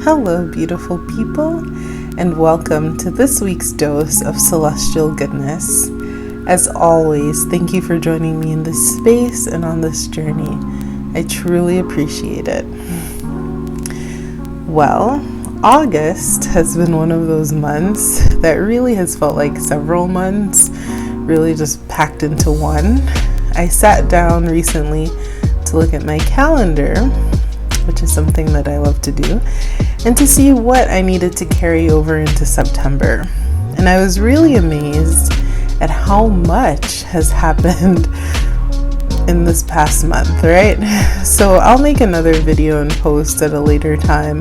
Hello, beautiful people, and welcome to this week's dose of celestial goodness. As always, thank you for joining me in this space and on this journey. I truly appreciate it. Well, August has been one of those months that really has felt like several months, really just packed into one. I sat down recently to look at my calendar, which is something that I love to do, and to see what I needed to carry over into September. And I was really amazed at how much has happened in this past month, right? So I'll make another video and post at a later time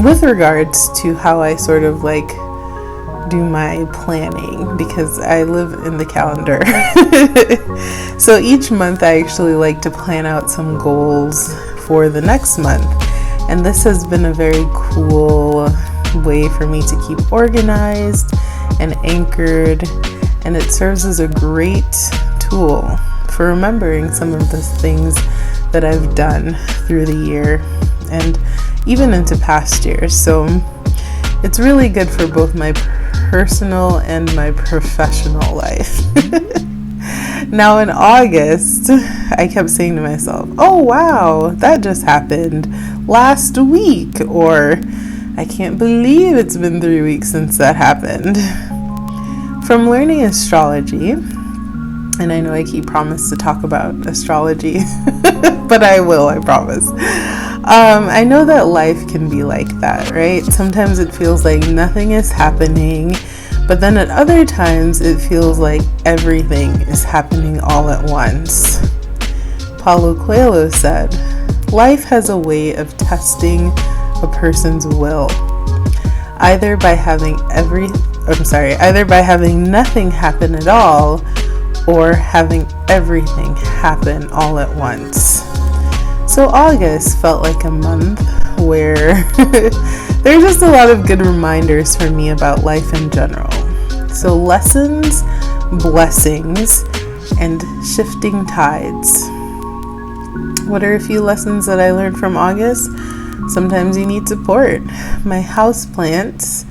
with regards to how I sort of like do my planning, because I live in the calendar. So each month I actually like to plan out some goals for the next month, and this has been a very cool way for me to keep organized and anchored, and it serves as a great tool for remembering some of the things that I've done through the year and even into past years. So it's really good for both my personal and my professional life. Now in August, I kept saying to myself, oh wow, that just happened last week, or I can't believe it's been 3 weeks since that happened. From learning astrology, and I know I keep promising to talk about astrology, but I will, I promise. I know that life can be like that, right? Sometimes it feels like nothing is happening, but then at other times it feels like everything is happening all at once. Paulo Coelho said, life has a way of testing a person's will, either by having nothing happen at all, or having everything happen all at once. So August felt like a month where there's just a lot of good reminders for me about life in general. So lessons, blessings, and shifting tides. What are a few lessons that I learned from August? Sometimes you need support. My houseplants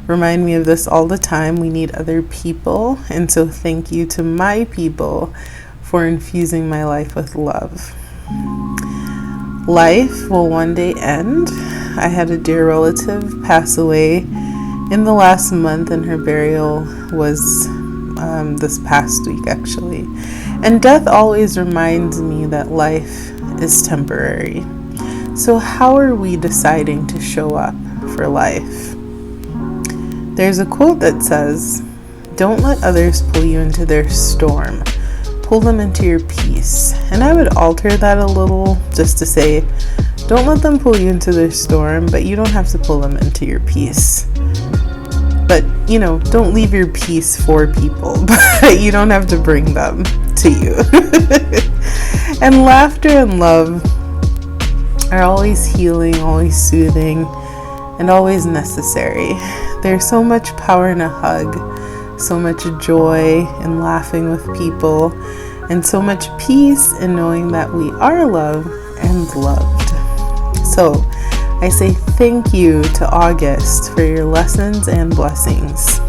remind me of this all the time. We need other people, and so thank you to my people for infusing my life with love. Life will one day end. I had a dear relative pass away in the last month, and her burial was this past week actually. And death always reminds me that life is temporary. So how are we deciding to show up for life? There's a quote that says, don't let others pull you into their storm. Pull them into your peace. And I would alter that a little just to say, don't let them pull you into their storm, but you don't have to pull them into your peace. But, don't leave your peace for people, but you don't have to bring them to you. And laughter and love are always healing, always soothing, and always necessary. There's so much power in a hug, so much joy in laughing with people, and so much peace in knowing that we are loved and loved. So I say thank you to August for your lessons and blessings.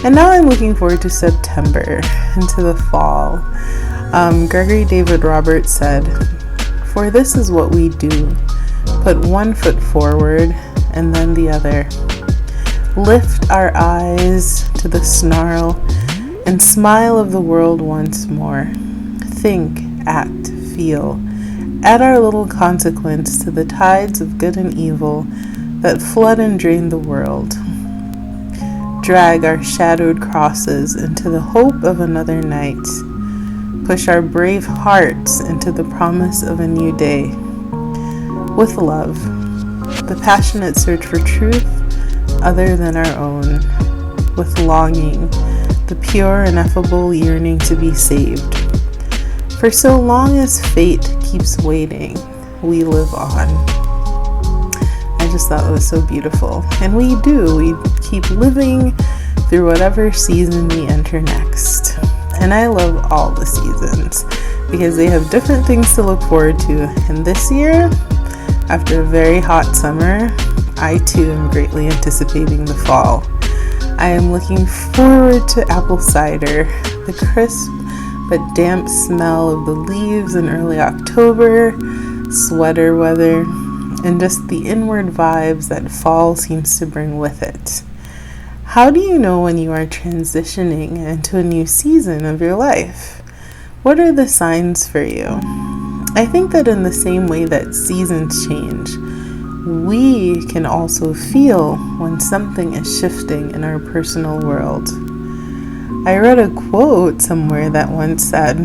And now I'm looking forward to September, into the fall. Gregory David Roberts said, for this is what we do. Put one foot forward and then the other. Lift our eyes to the snarl and smile of the world once more. Think, act, feel. Add our little consequence to the tides of good and evil that flood and drain the world. Drag our shadowed crosses into the hope of another night. Push our brave hearts into the promise of a new day. With love, the passionate search for truth other than our own. With longing, the pure, ineffable yearning to be saved. For so long as fate keeps waiting, we live on. I just thought it was so beautiful. And we do. We keep living through whatever season we enter next. And I love all the seasons. because they have different things to look forward to. And this year, after a very hot summer, I too am greatly anticipating the fall. I am looking forward to apple cider, the crisp but damp smell of the leaves in early October, sweater weather, and just the inward vibes that fall seems to bring with it. How do you know when you are transitioning into a new season of your life? What are the signs for you? I think that in the same way that seasons change, we can also feel when something is shifting in our personal world. I read a quote somewhere that once said,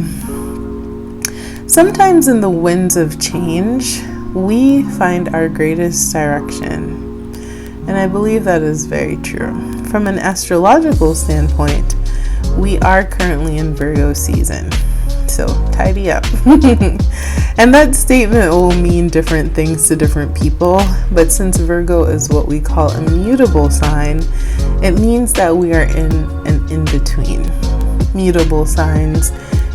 "Sometimes in the winds of change, we find our greatest direction." And I believe that is very true. From an astrological standpoint, we are currently in Virgo season. So tidy up. And that statement will mean different things to different people, but since Virgo is what we call a mutable sign, it means that we are in an in-between. Mutable signs,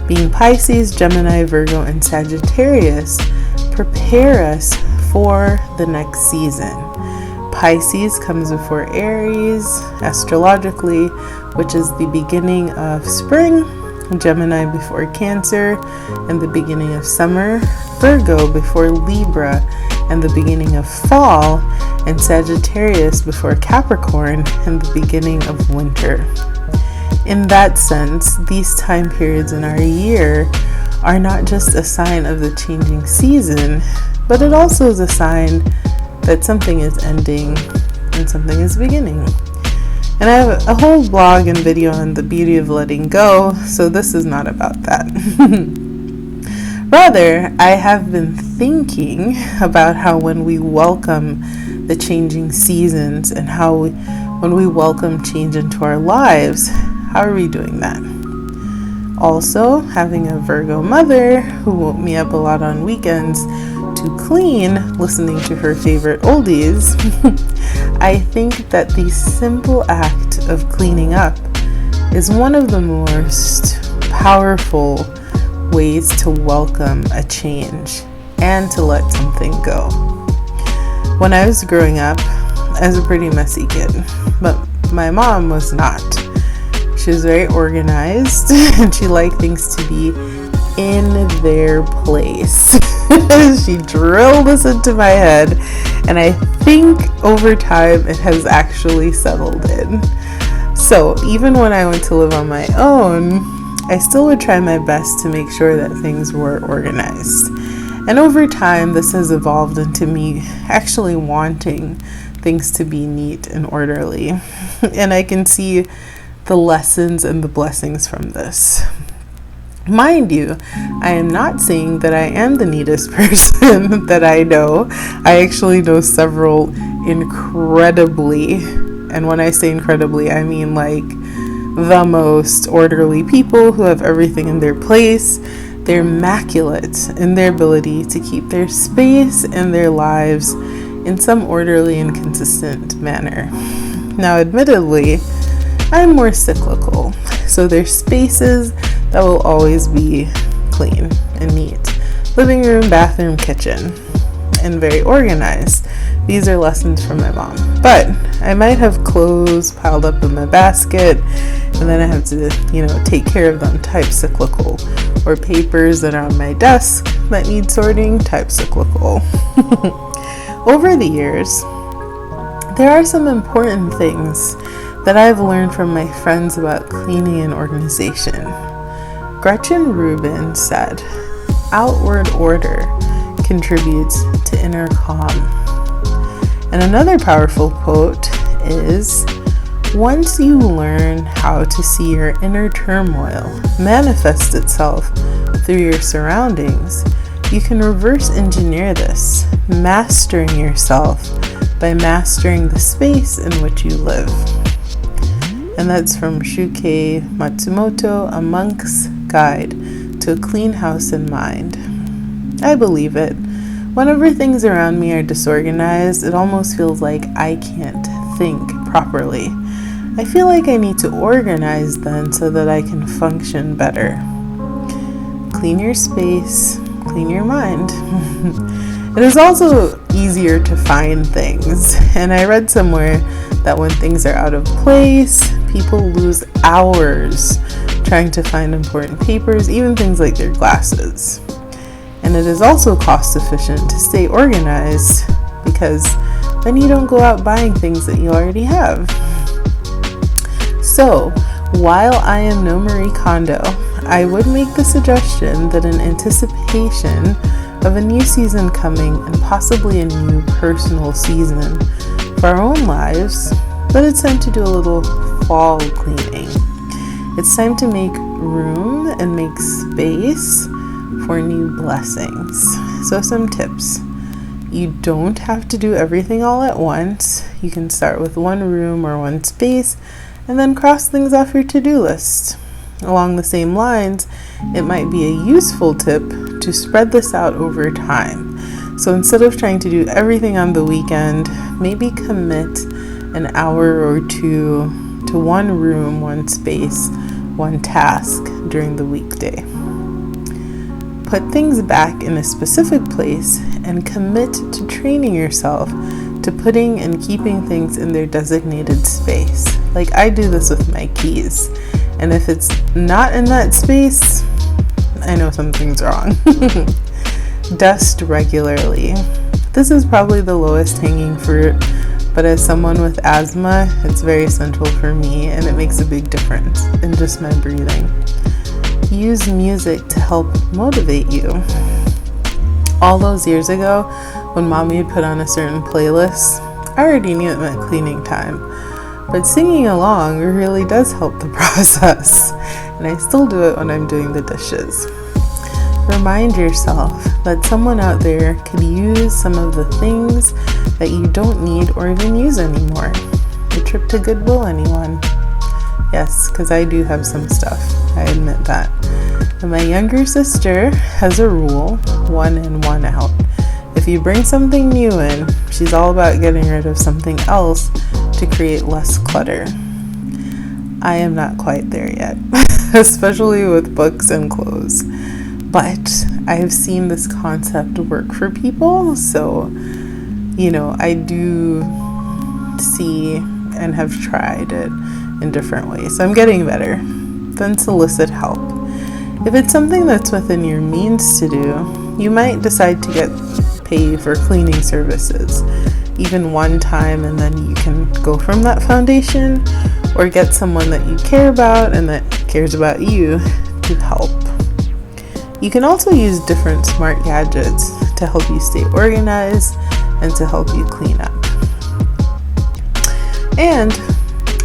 being Pisces, Gemini, Virgo, and Sagittarius, prepare us for the next season. Pisces comes before Aries, astrologically, which is the beginning of spring. Gemini before Cancer and the beginning of summer, Virgo before Libra and the beginning of fall, and Sagittarius before Capricorn and the beginning of winter. In that sense, these time periods in our year are not just a sign of the changing season, but it also is a sign that something is ending and something is beginning. And I have a whole blog and video on the beauty of letting go, so this is not about that. Rather, I have been thinking about how when we welcome the changing seasons and when we welcome change into our lives, how are we doing that? Also, having a Virgo mother who woke me up a lot on weekends to clean, listening to her favorite oldies, I think that the simple act of cleaning up is one of the most powerful ways to welcome a change and to let something go. When I was growing up, I was a pretty messy kid, but my mom was not. She was very organized and she liked things to be in their place. She drilled this into my head, and I think over time it has actually settled in. So even when I went to live on my own, I still would try my best to make sure that things were organized. And over time, this has evolved into me actually wanting things to be neat and orderly. And I can see the lessons and the blessings from this. Mind you, I am not saying that I am the neatest person that I know. I actually know several incredibly, and when I say incredibly, I mean like the most orderly people who have everything in their place. They're immaculate in their ability to keep their space and their lives in some orderly and consistent manner. Now, admittedly, I'm more cyclical, so there's spaces that will always be clean and neat. Living room, bathroom, kitchen, and very organized. These are lessons from my mom. But I might have clothes piled up in my basket, and then I have to, take care of them, type cyclical. Or papers that are on my desk that need sorting, type cyclical. Over the years, there are some important things that I've learned from my friends about cleaning and organization. Gretchen Rubin said, "Outward order contributes to inner calm." And another powerful quote is, "Once you learn how to see your inner turmoil manifest itself through your surroundings, you can reverse engineer this, mastering yourself by mastering the space in which you live." And that's from Shukei Matsumoto, A Monk's Guide to a Clean House and Mind. I believe it. Whenever things around me are disorganized, it almost feels like I can't think properly. I feel like I need to organize then so that I can function better. clean your space, clean your mind. It is also easier to find things. And I read somewhere that when things are out of place, people lose hours trying to find important papers, even things like their glasses. And it is also cost efficient to stay organized because then you don't go out buying things that you already have. So, while I am no Marie Kondo, I would make the suggestion that in anticipation of a new season coming and possibly a new personal season for our own lives, that it's time to do a little fall cleaning. It's time to make room and make space for new blessings. So some tips. You don't have to do everything all at once. You can start with one room or one space and then cross things off your to-do list. Along the same lines, it might be a useful tip to spread this out over time. So instead of trying to do everything on the weekend, maybe commit an hour or two to one room, one space, one task during the weekday. Put things back in a specific place and commit to training yourself to putting and keeping things in their designated space. Like I do this with my keys. And if it's not in that space, I know something's wrong. Dust regularly. This is probably the lowest hanging fruit, but as someone with asthma, it's very central for me and it makes a big difference in just my breathing. Use music to help motivate you. All those years ago, when mommy would put on a certain playlist, I already knew it meant cleaning time. But singing along really does help the process, and I still do it when I'm doing the dishes. Remind yourself that someone out there could use some of the things that you don't need or even use anymore. A trip to Goodwill, anyone? Yes, because I do have some stuff, I admit that. And my younger sister has a rule, one in, one out. If you bring something new in, she's all about getting rid of something else to create less clutter. I am not quite there yet, especially with books and clothes. But I have seen this concept work for people, so, I do see and have tried it in different ways. So I'm getting better. Then solicit help. If it's something that's within your means to do, you might decide to get paid for cleaning services, even one time, and then you can go from that foundation, or get someone that you care about and that cares about you to help. You can also use different smart gadgets to help you stay organized and to help you clean up. And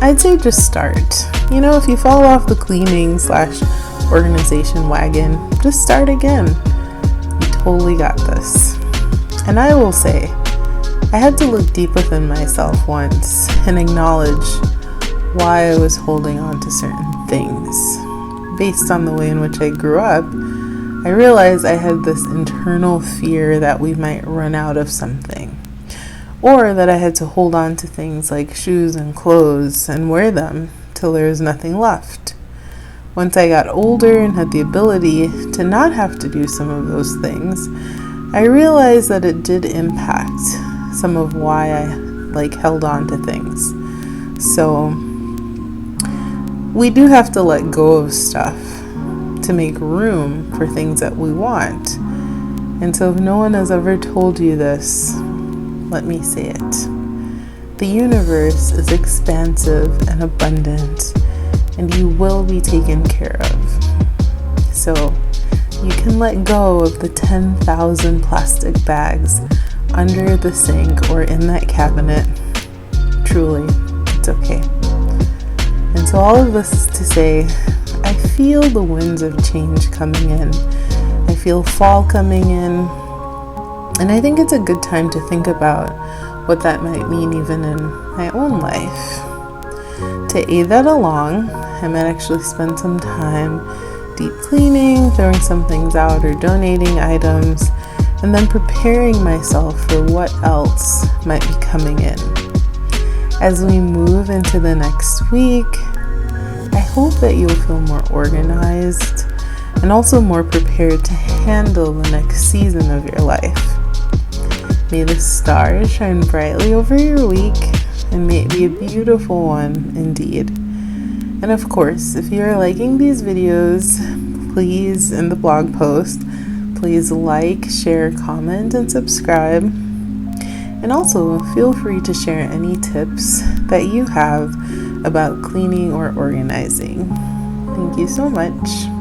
I'd say just start. If you fall off the cleaning/organization wagon, just start again. You totally got this. And I will say, I had to look deep within myself once and acknowledge why I was holding on to certain things. Based on the way in which I grew up, I realized I had this internal fear that we might run out of something, or that I had to hold on to things like shoes and clothes and wear them till there was nothing left. Once I got older and had the ability to not have to do some of those things, I realized that it did impact some of why I held on to things. So we do have to let go of stuff to make room for things that we want. And so if no one has ever told you this, let me say it. The universe is expansive and abundant, and you will be taken care of. So you can let go of the 10,000 plastic bags under the sink or in that cabinet. Truly, it's okay. And so all of this is to say, I feel the winds of change coming in. I feel fall coming in. And I think it's a good time to think about what that might mean even in my own life. To aid that along, I might actually spend some time deep cleaning, throwing some things out or donating items, and then preparing myself for what else might be coming in. As we move into the next week, I hope that you'll feel more organized and also more prepared to handle the next season of your life. May the stars shine brightly over your week, and may it be a beautiful one indeed. And of course, if you are liking these videos, please, in the blog post, please like, share, comment, and subscribe. And also, feel free to share any tips that you have about cleaning or organizing. Thank you so much.